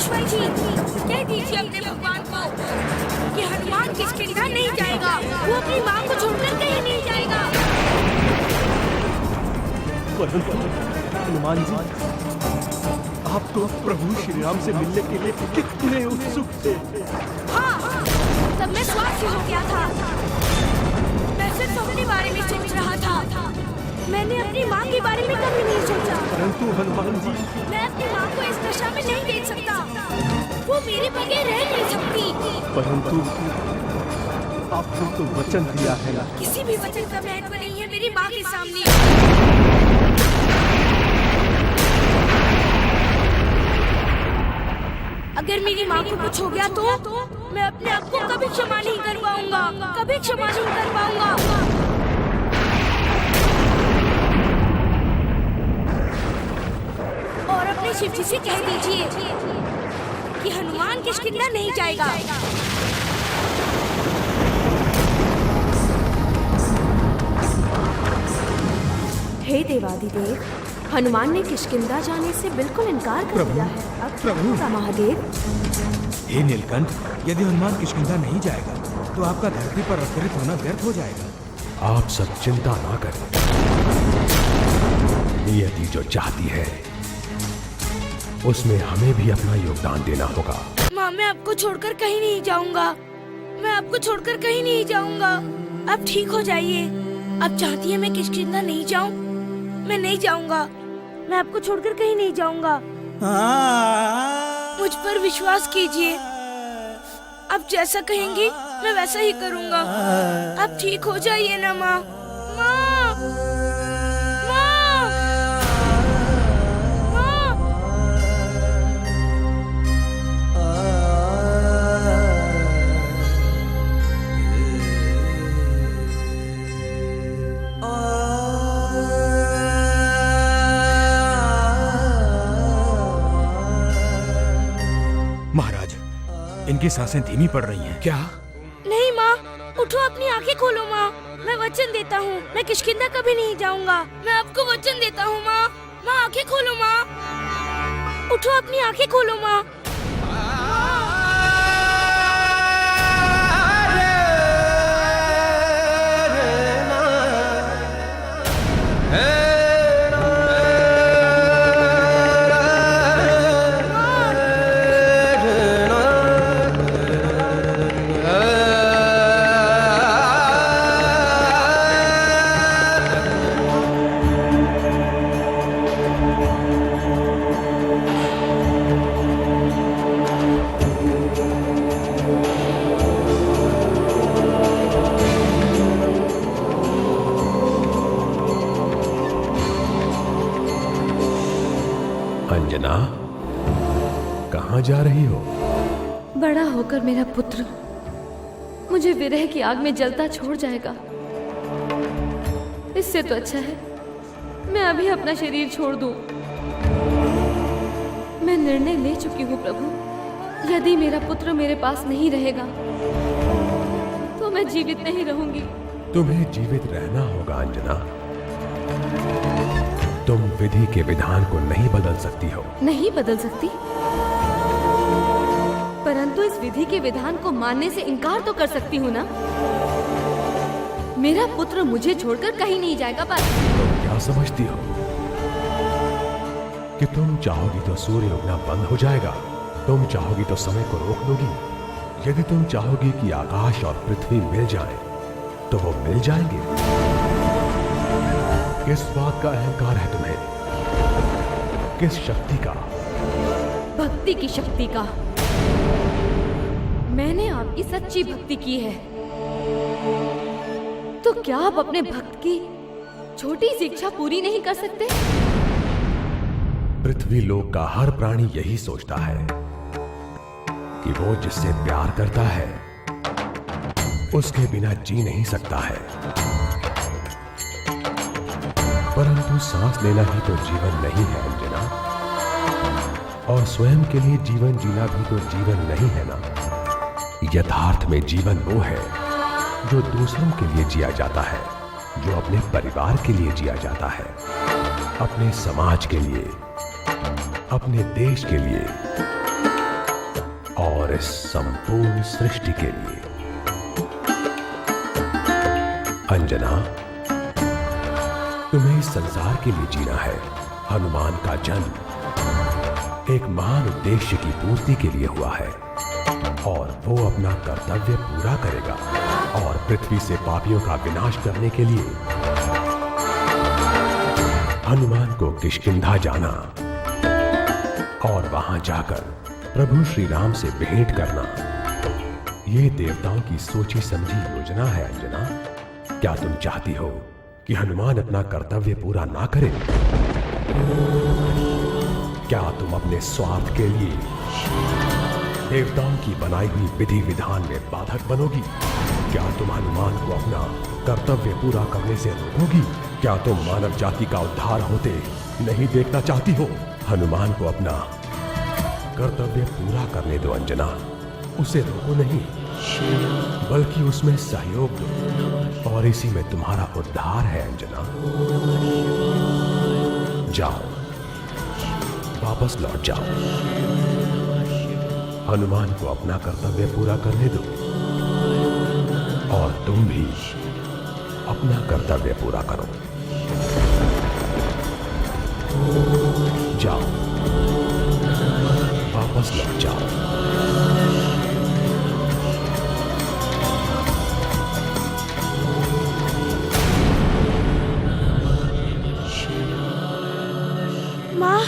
पेशवाई जी, कह दीजिए अपने भगवान को कि हनुमान किष्किंधा नहीं जाएगा, वो अपनी माँ को छोड़कर कहीं नहीं जाएगा। परंतु हनुमान जी, आप तो प्रभु श्री राम से मिलने के लिए कितने उत्सुक थे। हाँ, तब मैं स्वास्थ्य हो गया था। मैं सिर्फ अपने बारे में सोच रहा था। मैंने अपनी माँ के बारे में कभी नहीं सोचा। परंतु हनुमान जी, मैं अपनी माँ को इस दशा में नहीं देख सकता। वो मेरे बगैर रह नहीं सकती। परंतु आपने तो वचन दिया है। किसी भी वचन का महत्व नहीं है मेरी माँ के सामने। अगर मेरी माँ को कुछ हो गया तो मैं अपने आप को कभी क्षमा नहीं कर पाऊंगा, कभी क्षमा नहीं कर पाऊंगा। और अपने शिव जी से कह दीजिए कि हनुमान किष्किंधा नहीं जाएगा। हे देवादिदेव, हनुमान ने किष्किंधा जाने से बिल्कुल इनकार कर दिया है। अब प्रभु महादेव। हे नीलकंठ, यदि हनुमान किष्किंधा नहीं जाएगा तो आपका धरती पर अवतरित होना व्यर्थ हो जाएगा। आप सब चिंता ना करें। नियति जो चाहती है उसमें हमें भी अपना योगदान देना होगा। माँ, मैं आपको छोड़कर कहीं नहीं जाऊंगा। मैं आपको छोड़कर कहीं नहीं जाऊंगा। आप ठीक हो जाइए। आप चाहती है मैं किष्किंधा नहीं जाऊं? मैं नहीं जाऊंगा। मैं आपको छोड़कर कहीं नहीं जाऊंगा। मुझ पर विश्वास कीजिए। आप जैसा कहेंगी मैं वैसा ही करूंगा। आप ठीक हो जाइए ना माँ। माँ, माँ, माँ। महाराज, इनकी सांसें धीमी पड़ रही हैं। क्या? नहीं माँ, उठो, अपनी आंखें खोलो माँ। मैं वचन देता हूँ, मैं किष्किंधा कभी नहीं जाऊंगा। मैं आपको वचन देता हूँ माँ। माँ, आंखें खोलो माँ। उठो, अपनी आंखें खोलो माँ। अंजना, कहाँ जा रही हो? बड़ा होकर मेरा पुत्र मुझे विरह की आग में जलता छोड़ जाएगा। इससे तो अच्छा है मैं अभी अपना शरीर छोड़ दूं। मैं निर्णय ले चुकी हूँ प्रभु। यदि मेरा पुत्र मेरे पास नहीं रहेगा तो मैं जीवित नहीं रहूंगी। तुम्हें जीवित रहना होगा अंजना। तुम विधि के विधान को नहीं बदल सकती हो। नहीं बदल सकती, परंतु इस विधि के विधान को मानने से इनकार तो कर सकती हूँ ना। मेरा पुत्र मुझे छोड़कर कहीं नहीं जाएगा। पर तुम क्या समझती हो कि तुम चाहोगी तो सूर्य उगना बंद हो जाएगा, तुम चाहोगी तो समय को रोक दोगी। यदि तुम चाहोगी कि आकाश और पृथ्वी मिल जाएं, तो वो मिल जाएंगे। किस बात का अहंकार है तुम्हें? किस शक्ति का? भक्ति की शक्ति का। मैंने आपकी सच्ची भक्ति की है, तो क्या आप अपने भक्त की छोटी सी इच्छा पूरी नहीं कर सकते? पृथ्वी लोक का हर प्राणी यही सोचता है कि वो जिससे प्यार करता है उसके बिना जी नहीं सकता है। परंतु सांस लेना ही तो जीवन नहीं है अंजना, और स्वयं के लिए जीवन जीना भी तो जीवन नहीं है ना। यथार्थ में जीवन वो है जो दूसरों के लिए जिया जाता है, जो अपने परिवार के लिए जिया जाता है, अपने समाज के लिए, अपने देश के लिए, और इस संपूर्ण सृष्टि के लिए। अंजना, तुम्हें इस संसार के लिए जीना है। हनुमान का जन्म एक महान उद्देश्य की पूर्ति के लिए हुआ है और वो अपना कर्तव्य पूरा करेगा और पृथ्वी से पापियों का विनाश करने के लिए हनुमान को किष्किंधा जाना और वहां जाकर प्रभु श्री राम से भेंट करना, ये देवताओं की सोची समझी योजना है। अंजना, क्या तुम चाहती हो कि हनुमान अपना कर्तव्य पूरा ना करे? क्या तुम अपने स्वार्थ के लिए देवताओं की बनाई हुई विधि विधान में बाधक बनोगी? क्या तुम हनुमान को अपना कर्तव्य पूरा करने से रोकोगी? क्या तुम मानव जाति का उद्धार होते नहीं देखना चाहती हो? हनुमान को अपना कर्तव्य पूरा करने दो अंजना, उसे रोको नहीं, बल्कि उसमें सहयोग दो और इसी में तुम्हारा उद्धार है। अंजना, जाओ, वापस लौट जाओ, हनुमान को अपना कर्तव्य पूरा करने दो और तुम भी अपना कर्तव्य पूरा करो। जाओ, वापस लौट जाओ। माँ,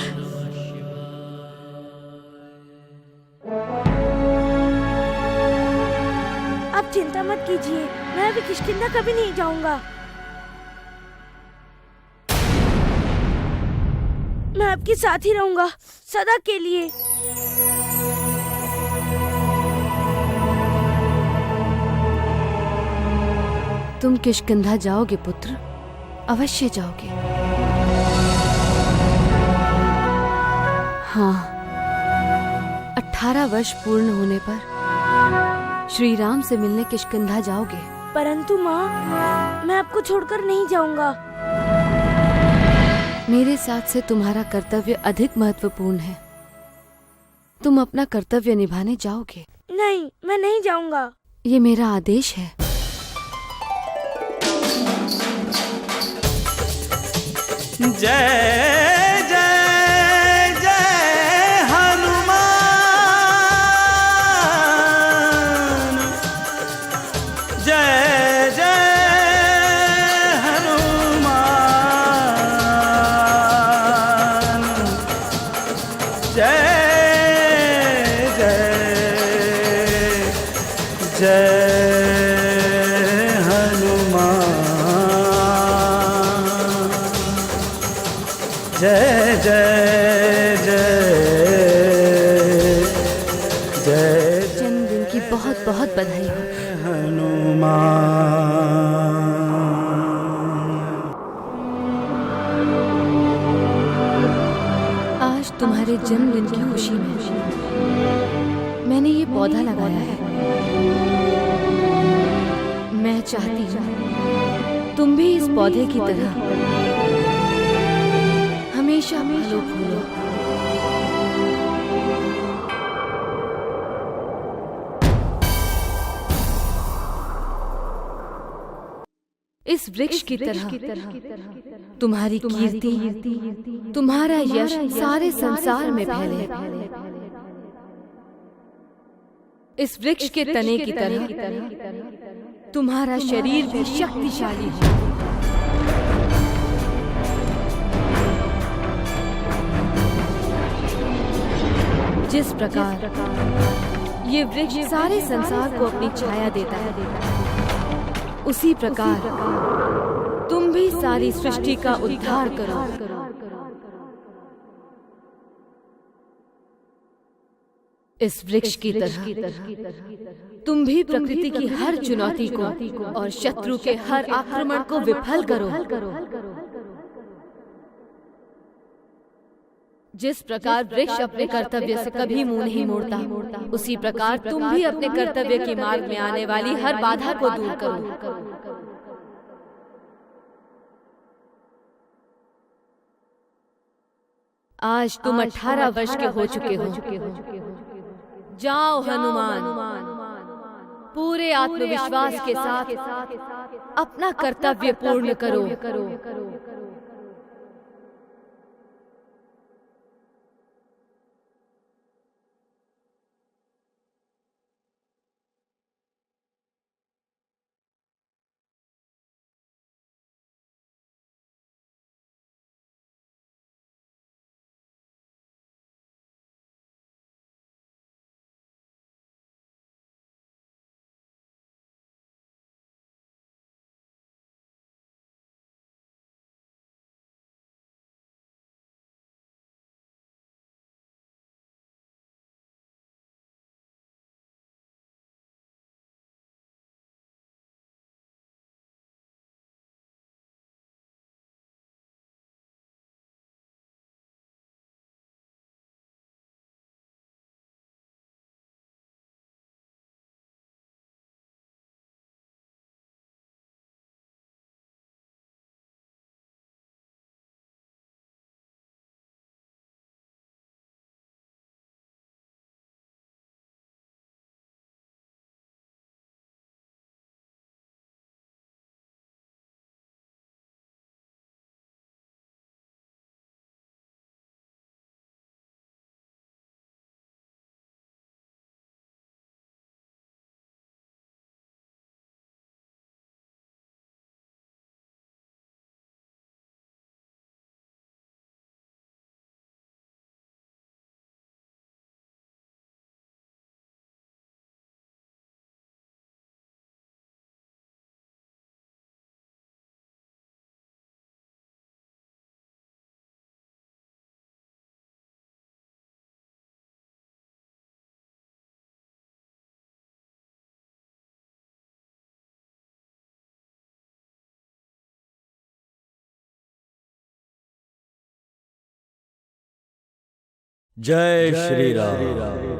आप चिंता मत कीजिए, मैं अभी किष्किंधा कभी नहीं जाऊंगा। मैं आपके साथ ही रहूंगा सदा के लिए। तुम किष्किंधा जाओगे पुत्र, अवश्य जाओगे। हाँ, 18 वर्ष पूर्ण होने पर श्री राम से मिलने किष्किंधा जाओगे। परंतु माँ, मैं आपको छोड़कर नहीं जाऊंगा। मेरे साथ से तुम्हारा कर्तव्य अधिक महत्वपूर्ण है। तुम अपना कर्तव्य निभाने जाओगे। नहीं, मैं नहीं जाऊंगा। ये मेरा आदेश है। जय जय जय हनुमान, जय जय हनुमान, जय जय जय हनुमान, जय जय जय जय जन्मदिन की बहुत बहुत बधाई हो। हनुमान। आज तुम्हारे जन्मदिन की खुशी में मैंने ये पौधा लगाया है। मैं चाहती हूँ तुम भी इस पौधे की तरह हमेशा फलो फूलो। इस वृक्ष की तरह तुम्हारी कीर्ति, तुम्हारा यश सारे संसार में फैले। इस वृक्ष के तने की तरह तुम्हारा शरीर भी शक्तिशाली हो। जिस प्रकार ये वृक्ष सारे संसार को अपनी छाया देता है, उसी प्रकार तुम भी सारी सृष्टि का उद्धार करो। इस वृक्ष की तरह तुम भी प्रकृति की हर चुनौती को और शत्रु के हर आक्रमण को विफल करो। जिस प्रकार वृक्ष अपने कर्तव्य से कभी मुंह नहीं मोड़ता, उसी प्रकार तुम भी अपने कर्तव्य के मार्ग में आने वाली हर बाधा को दूर करो। आज तुम 18 वर्ष के हो चुके हो। जाओ हनुमान, पूरे आत्मविश्वास के साथ अपना कर्तव्य पूर्ण करो। जय श्री राम।